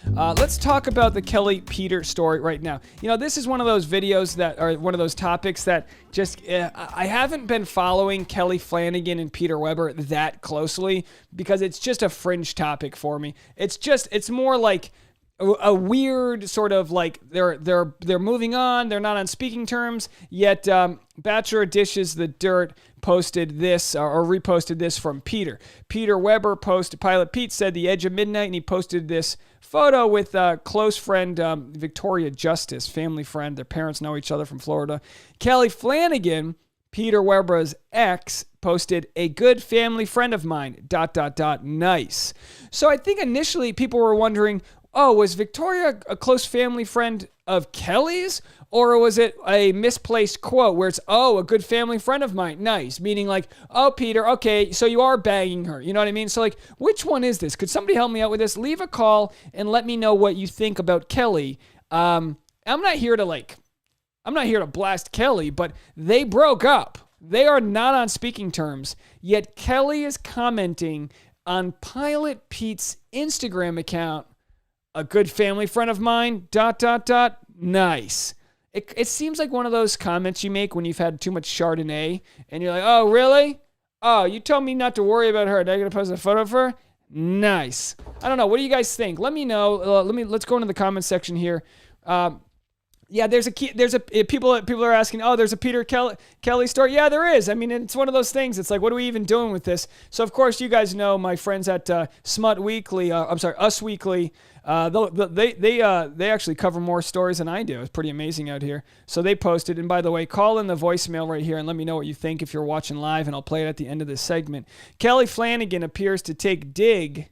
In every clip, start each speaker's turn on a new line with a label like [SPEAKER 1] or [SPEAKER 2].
[SPEAKER 1] Let's talk about the Kelley Peter story right now. You know, this is one of those videos that are one of those topics that just, I haven't been following Kelley Flanagan and Peter Weber that closely because it's just a fringe topic for me. It's more like a weird sort of like they're moving on, they're not on speaking terms, yet Bachelor Dishes the Dirt posted this or reposted this from Peter. Peter Weber posted, Pilot Pete said the edge of midnight, and he posted this photo with close friend Victoria Justice, family friend. Their parents know each other from Florida. Kelley Flanagan, Peter Weber's ex, posted a good family friend of mine, ... Nice. So I think initially people were wondering, oh, was Victoria a close family friend of Kelley's? Or was it a misplaced quote where it's, oh, a good family friend of mine, nice. Meaning like, oh, Peter, okay, so you are banging her. You know what I mean? So like, which one is this? Could somebody help me out with this? Leave a call and let me know what you think about Kelley. I'm not here to blast Kelley, but they broke up. They are not on speaking terms. Yet Kelley is commenting on Pilot Pete's Instagram account, a good family friend of mine, ... Nice. It seems like one of those comments you make when you've had too much Chardonnay and you're like, oh, really? Oh, you told me not to worry about her. Now you're going to post a photo of her? Nice. I don't know. What do you guys think? Let me know. Let's go into the comment section here. Yeah, people are asking, oh, there's a Peter Kelley story. Yeah, there is. I mean, it's one of those things. It's like, what are we even doing with this? So, of course, you guys know my friends at Us Weekly. They actually cover more stories than I do. It's pretty amazing out here. So they posted. And by the way, call in the voicemail right here and let me know what you think if you're watching live, and I'll play it at the end of this segment. Kelley Flanagan appears to take dig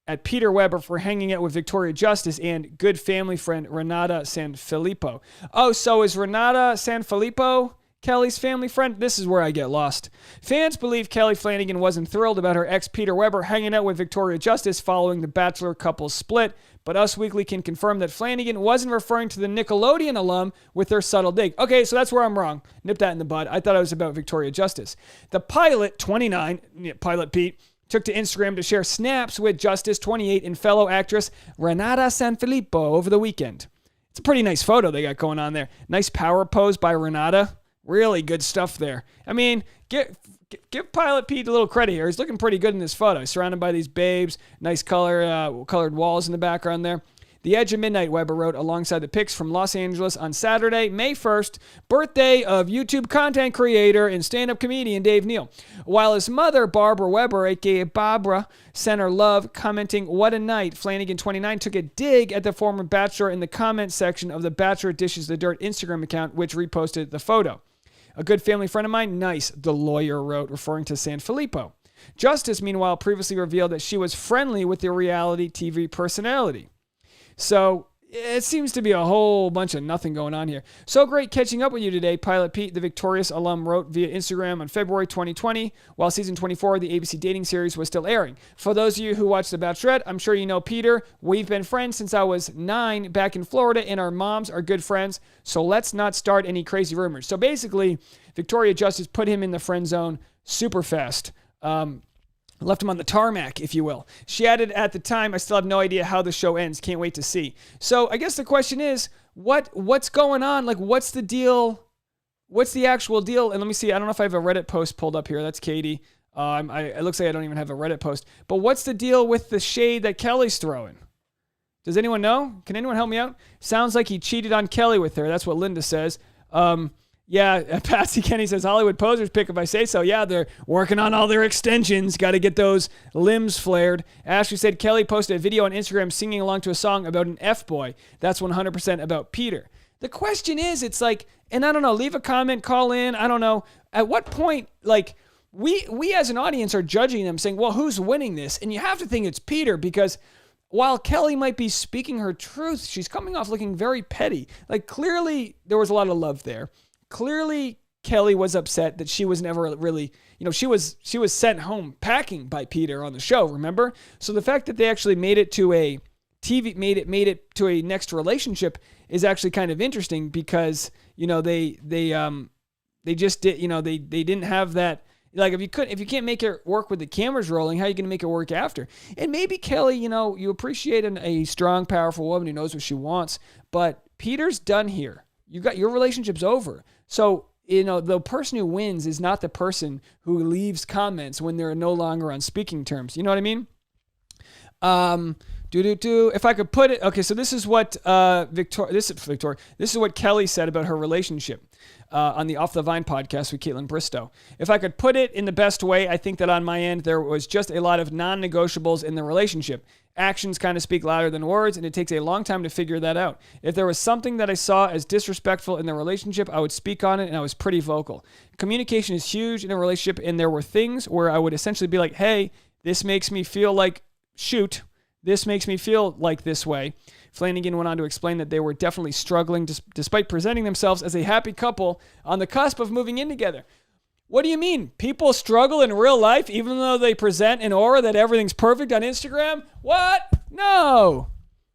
[SPEAKER 1] at Peter Weber for hanging out with Victoria Justice and good family friend Renata Sanfilippo. Oh, so is Renata Sanfilippo Kelley's family friend? This is where I get lost. Fans believe Kelley Flanagan wasn't thrilled about her ex Peter Weber hanging out with Victoria Justice following the Bachelor couple's split, but Us Weekly can confirm that Flanagan wasn't referring to the Nickelodeon alum with their subtle dig. Okay, so that's where I'm wrong. Nip that in the bud. I thought it was about Victoria Justice. The pilot, 29, Pilot Pete, took to Instagram to share snaps with Justice, 28, and fellow actress Renata Sanfilippo over the weekend. It's a pretty nice photo they got going on there. Nice power pose by Renata. Really good stuff there. I mean, give Pilot Pete a little credit here. He's looking pretty good in this photo. He's surrounded by these babes. Nice colored walls in the background there. The Edge of Midnight, Weber wrote alongside the pics from Los Angeles on Saturday, May 1st, birthday of YouTube content creator and stand-up comedian Dave Neal. While his mother, Barbara Weber, a.k.a. Barbara, sent her love, commenting, what a night. Flanagan, 29, took a dig at the former Bachelor in the comment section of the Bachelor Dishes the Dirt Instagram account, which reposted the photo. A good family friend of mine? Nice, the lawyer wrote, referring to Sanfilippo. Justice, meanwhile, previously revealed that she was friendly with the reality TV personality. So it seems to be a whole bunch of nothing going on here. So great catching up with you today, Pilot Pete, the Victorious alum, wrote via Instagram on February 2020, while season 24 of the ABC dating series was still airing. For those of you who watch The Bachelorette, I'm sure you know Peter. We've been friends since I was 9 back in Florida, and our moms are good friends, so let's not start any crazy rumors. So basically, Victoria Justice put him in the friend zone super fast. Left him on the tarmac, if you will. She added at the time, I still have no idea how the show ends. Can't wait to see. So I guess the question is, what's going on? Like, what's the deal? What's the actual deal? And let me see. I don't know if I have a Reddit post pulled up here. That's Katie. It looks like I don't even have a Reddit post. But what's the deal with the shade that Kelley's throwing? Does anyone know? Can anyone help me out? Sounds like he cheated on Kelley with her. That's what Linda says. Yeah, Patsy Kenny says, Hollywood posers pick if I say so. Yeah, they're working on all their extensions. Got to get those limbs flared. Ashley said, Kelley posted a video on Instagram singing along to a song about an F-boy. That's 100% about Peter. The question is, it's like, and I don't know, leave a comment, call in, I don't know. At what point, like, we as an audience are judging them, saying, well, who's winning this? And you have to think it's Peter, because while Kelley might be speaking her truth, she's coming off looking very petty. Like, clearly, there was a lot of love there. Clearly, Kelley was upset that she was never really, she was sent home packing by Peter on the show, remember? So the fact that they actually made it to a TV, made it to a next relationship is actually kind of interesting, because, they just did, they didn't have that. Like if you can't make it work with the cameras rolling, how are you going to make it work after? And maybe Kelley, you appreciate a strong, powerful woman who knows what she wants, but Peter's done here. Your relationship's over. So, the person who wins is not the person who leaves comments when they're no longer on speaking terms. You know what I mean? If I could put it, okay, so this is what this is what Kelley said about her relationship on the Off the Vine podcast with Caitlin Bristow. If I could put it in the best way, I think that on my end, there was just a lot of non-negotiables in the relationship. Actions kind of speak louder than words, and it takes a long time to figure that out. If there was something that I saw as disrespectful in the relationship, I would speak on it, and I was pretty vocal. Communication is huge in a relationship, and there were things where I would essentially be like, hey, this makes me feel like, this makes me feel like this way. Flanagan went on to explain that they were definitely struggling despite presenting themselves as a happy couple on the cusp of moving in together. What do you mean? People struggle in real life even though they present an aura that everything's perfect on Instagram? What? No.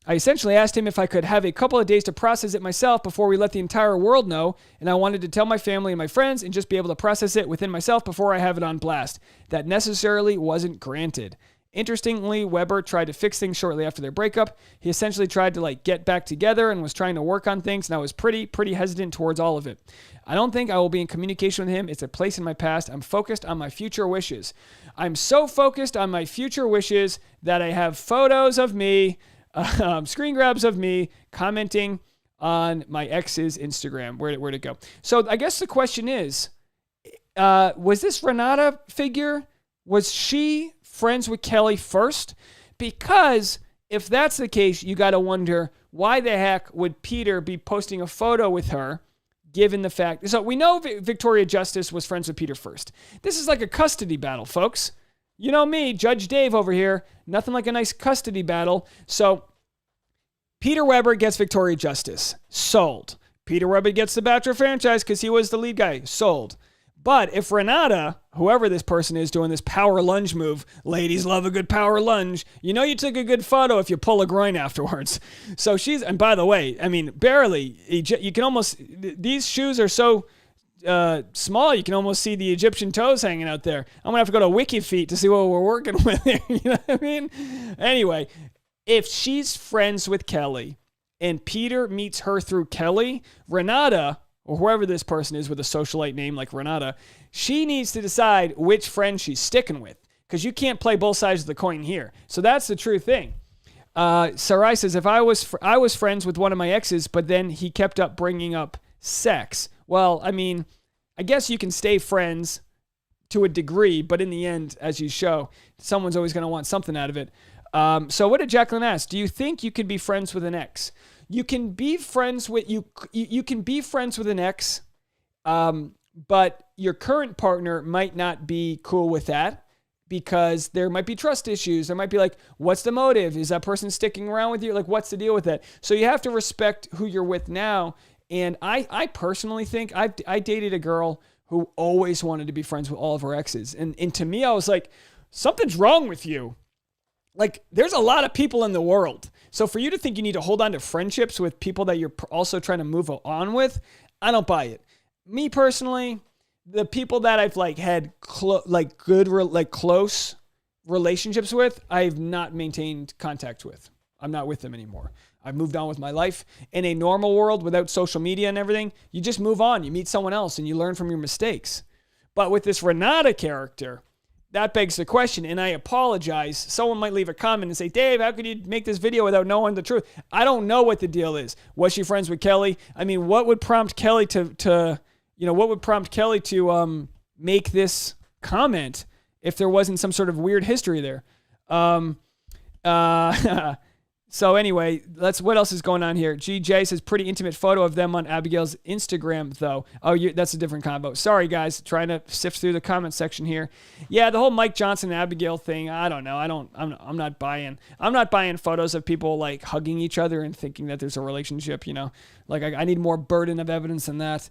[SPEAKER 1] I essentially asked him if I could have a couple of days to process it myself before we let the entire world know, and I wanted to tell my family and my friends and just be able to process it within myself before I have it on blast. That necessarily wasn't granted. Interestingly, Weber tried to fix things shortly after their breakup. He essentially tried to get back together and was trying to work on things, and I was pretty hesitant towards all of it. I don't think I will be in communication with him. It's a place in my past. I'm focused on my future wishes. I'm so focused on my future wishes that I have photos of me, screen grabs of me commenting on my ex's Instagram. Where'd it go? So I guess the question is, was this Renata figure, was she friends with Kelley first? Because if that's the case, you got to wonder, why the heck would Peter be posting a photo with her, given the fact... So we know Victoria Justice was friends with Peter first. This is like a custody battle, folks. You know me, Judge Dave over here. Nothing like a nice custody battle. So Peter Weber gets Victoria Justice. Sold. Peter Weber gets the Bachelor franchise because he was the lead guy. Sold. But if Renata, whoever this person is doing this power lunge move, ladies love a good power lunge, you took a good photo if you pull a groin afterwards. So and by the way, barely, you can almost, these shoes are so small, you can almost see the Egyptian toes hanging out there. I'm going to have to go to WikiFeet to see what we're working with here. You know what I mean? Anyway, if she's friends with Kelley and Peter meets her through Kelley, Renata, or whoever this person is with a socialite name like Renata, she needs to decide which friend she's sticking with, because you can't play both sides of the coin here. So that's the true thing. Sarai says, if I was friends with one of my exes, but then he kept up bringing up sex. Well, I guess you can stay friends to a degree, but in the end, as you show, someone's always going to want something out of it. So what did Jacqueline ask? Do you think you could be friends with an ex? You can be friends with you can be friends with an ex, but your current partner might not be cool with that because there might be trust issues. There might be what's the motive? Is that person sticking around with you? What's the deal with that? So you have to respect who you're with now. And I personally think I dated a girl who always wanted to be friends with all of her exes. And to me, I was like, something's wrong with you. There's a lot of people in the world. So for you to think you need to hold on to friendships with people that you're also trying to move on with, I don't buy it. Me personally, the people that I've had close relationships with, I've not maintained contact with. I'm not with them anymore. I've moved on with my life. In a normal world without social media and everything, you just move on. You meet someone else and you learn from your mistakes. But with this Renata character, that begs the question, and I apologize. Someone might leave a comment and say, Dave, how could you make this video without knowing the truth? I don't know what the deal is. Was she friends with Kelley? What would prompt Kelley to make this comment if there wasn't some sort of weird history there? So anyway, what else is going on here? GJ says, pretty intimate photo of them on Abigail's Instagram, though. Oh, that's a different combo. Sorry, guys. Trying to sift through the comment section here. Yeah, the whole Mike Johnson and Abigail thing, I don't know. I'm not buying. I'm not buying photos of people hugging each other and thinking that there's a relationship, I need more burden of evidence than that.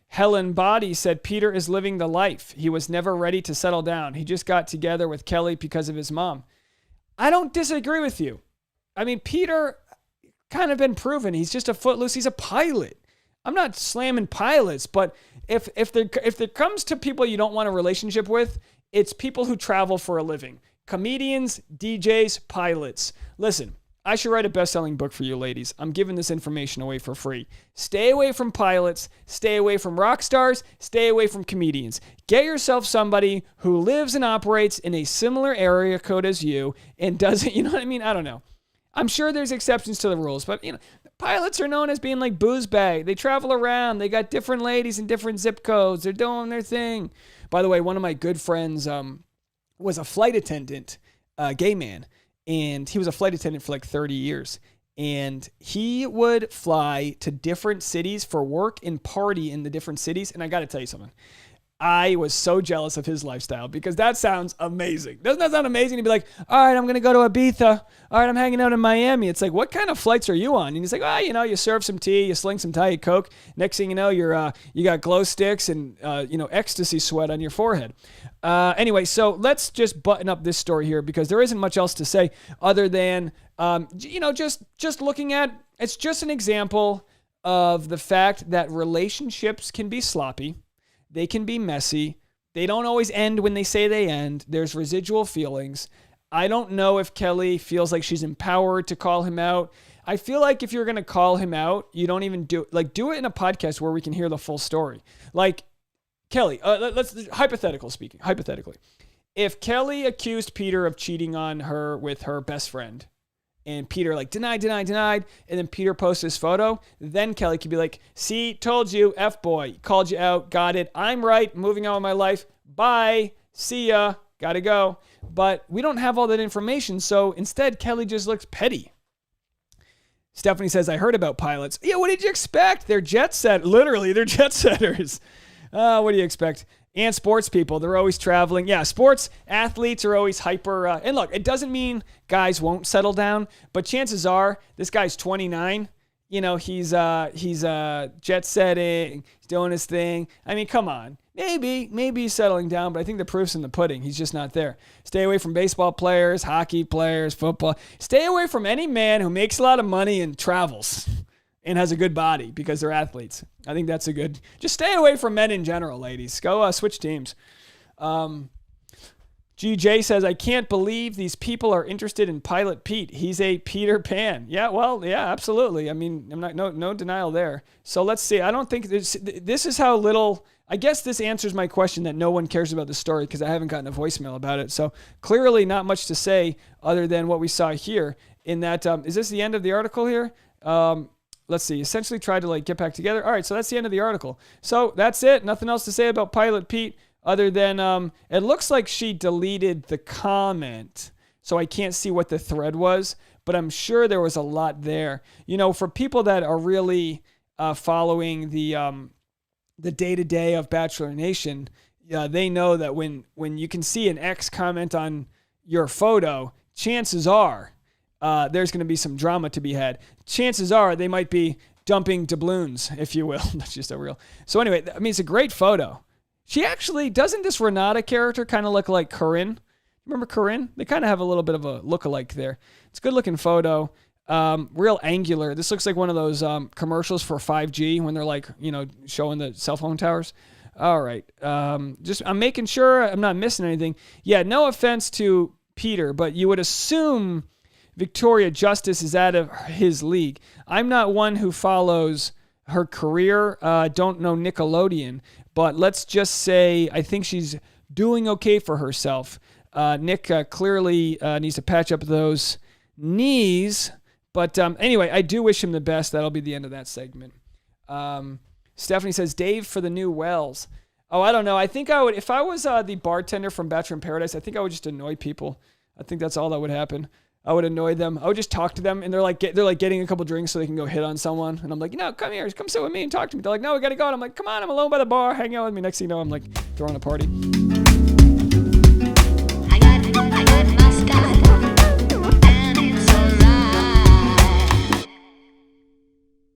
[SPEAKER 1] Helen Body said, Peter is living the life. He was never ready to settle down. He just got together with Kelley because of his mom. I don't disagree with you. Peter kind of been proven. He's just a footloose. He's a pilot. I'm not slamming pilots, but if there comes to people you don't want a relationship with, it's people who travel for a living. Comedians, DJs, pilots. Listen, I should write a best-selling book for you ladies. I'm giving this information away for free. Stay away from pilots. Stay away from rock stars. Stay away from comedians. Get yourself somebody who lives and operates in a similar area code as you and doesn't, you know what I mean? I don't know. I'm sure there's exceptions to the rules, but pilots are known as being like booze bag. They travel around. They got different ladies in different zip codes. They're doing their thing. By the way, one of my good friends was a flight attendant, gay man, and he was a flight attendant for like 30 years. And he would fly to different cities for work and party in the different cities. And I got to tell you something. I was so jealous of his lifestyle because that sounds amazing. Doesn't that sound amazing to be like, all right, I'm going to go to Ibiza. All right, I'm hanging out in Miami. It's like, what kind of flights are you on? And he's like, you serve some tea, you sling some Diet Coke. Next thing you know, you got glow sticks and, ecstasy sweat on your forehead. Anyway, so let's just button up this story here because there isn't much else to say other than, just looking at, it's just an example of the fact that relationships can be sloppy. They can be messy. They don't always end when they say they end. There's residual feelings. I don't know if Kelley feels like she's empowered to call him out. I feel like if you're going to call him out, you don't even do it in a podcast where we can hear the full story. Like Kelley, let's hypothetically, if Kelley accused Peter of cheating on her with her best friend, and Peter denied, and then Peter posts his photo, then Kelley could be like, see, told you, F-boy, called you out, got it, I'm right, moving on with my life, bye, see ya, gotta go. But we don't have all that information, so instead, Kelley just looks petty. Stephanie says, I heard about pilots. Yeah, what did you expect? They're jet set, literally, they're jet setters. What do you expect? And sports people, they're always traveling. Yeah, sports athletes are always hyper. And look, it doesn't mean guys won't settle down, but chances are this guy's 29. He's jet setting, he's doing his thing. I mean, come on. Maybe he's settling down, but I think the proof's in the pudding. He's just not there. Stay away from baseball players, hockey players, football. Stay away from any man who makes a lot of money and travels and has a good body because they're athletes. I think that's just stay away from men in general, ladies. Go switch teams. GJ says, I can't believe these people are interested in Pilot Pete. He's a Peter Pan. Yeah, well, yeah, absolutely. I mean, no denial there. So let's see. I don't think this is how little, I guess this answers my question that no one cares about the story because I haven't gotten a voicemail about it. So clearly not much to say other than what we saw here in that, is this the end of the article here? Let's see, essentially tried to get back together. All right, so that's the end of the article. So that's it. Nothing else to say about Pilot Pete other than it looks like she deleted the comment. So I can't see what the thread was, but I'm sure there was a lot there. For people that are really following the day-to-day of Bachelor Nation, they know that when you can see an X comment on your photo, chances are there's going to be some drama to be had. Chances are they might be dumping doubloons, if you will. That's just a real. So anyway, I mean, it's a great photo. She actually, doesn't this Renata character kind of look like Corinne? Remember Corinne? They kind of have a little bit of a look-alike there. It's a good-looking photo. Real angular. This looks like one of those commercials for 5G when they're showing the cell phone towers. All right. I'm making sure I'm not missing anything. Yeah, no offense to Peter, but you would assume Victoria Justice is out of his league. I'm not one who follows her career. Don't know Nickelodeon, but let's just say I think she's doing okay for herself. Nick clearly needs to patch up those knees. But anyway, I do wish him the best. That'll be the end of that segment. Stephanie says, Dave for the new Wells. Oh, I don't know. I think I would, if I was the bartender from Bachelor in Paradise, I think I would just annoy people. I think that's all that would happen. I would annoy them. I would just talk to them, and they're getting a couple drinks so they can go hit on someone. And I'm like, come here, come sit with me and talk to me. They're like, no, we gotta go. And I'm like, come on, I'm alone by the bar, hang out with me. Next thing you know, I'm throwing a party.